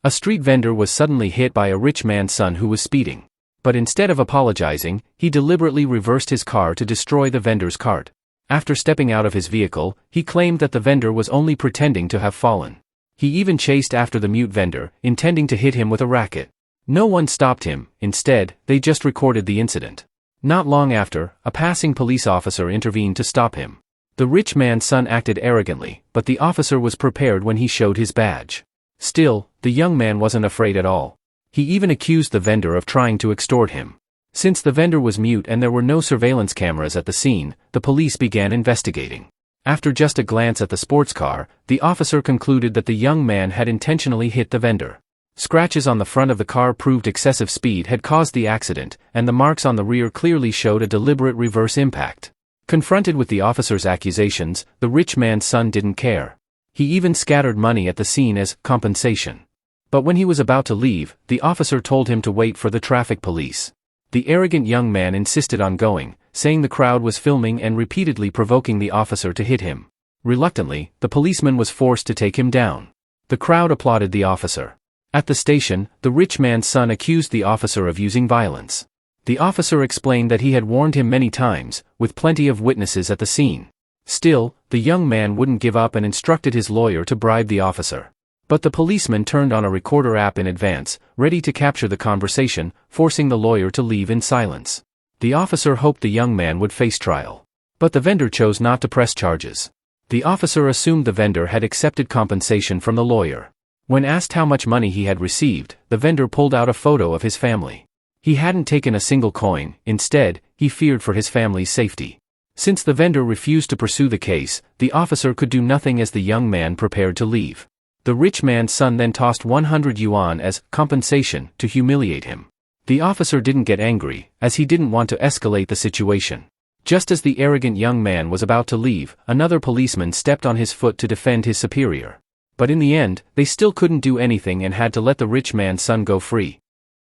A street vendor was suddenly hit by a rich man's son who was speeding. But instead of apologizing, he deliberately reversed his car to destroy the vendor's cart. After stepping out of his vehicle, he claimed that the vendor was only pretending to have fallen. He even chased after the mute vendor, intending to hit him with a racket. No one stopped him. Instead, they just recorded the incident. Not long after, a passing police officer intervened to stop him. The rich man's son acted arrogantly, but the officer was prepared when he showed his badge. Still, the young man wasn't afraid at all. He even accused the vendor of trying to extort him. Since the vendor was mute and there were no surveillance cameras at the scene, the police began investigating. After just a glance at the sports car, the officer concluded that the young man had intentionally hit the vendor. Scratches on the front of the car proved excessive speed had caused the accident, and the marks on the rear clearly showed a deliberate reverse impact. Confronted with the officer's accusations, the rich man's son didn't care. He even scattered money at the scene as compensation. But when he was about to leave, the officer told him to wait for the traffic police. The arrogant young man insisted on going, saying the crowd was filming and repeatedly provoking the officer to hit him. Reluctantly, the policeman was forced to take him down. The crowd applauded the officer. At the station, the rich man's son accused the officer of using violence. The officer explained that he had warned him many times, with plenty of witnesses at the scene. Still, the young man wouldn't give up and instructed his lawyer to bribe the officer. But the policeman turned on a recorder app in advance, ready to capture the conversation, forcing the lawyer to leave in silence. The officer hoped the young man would face trial. But the vendor chose not to press charges. The officer assumed the vendor had accepted compensation from the lawyer. When asked how much money he had received, the vendor pulled out a photo of his family. He hadn't taken a single coin. Instead, he feared for his family's safety. Since the vendor refused to pursue the case, the officer could do nothing as the young man prepared to leave. The rich man's son then tossed 100 yuan as compensation to humiliate him. The officer didn't get angry, as he didn't want to escalate the situation. Just as the arrogant young man was about to leave, another policeman stepped on his foot to defend his superior. But in the end, they still couldn't do anything and had to let the rich man's son go free.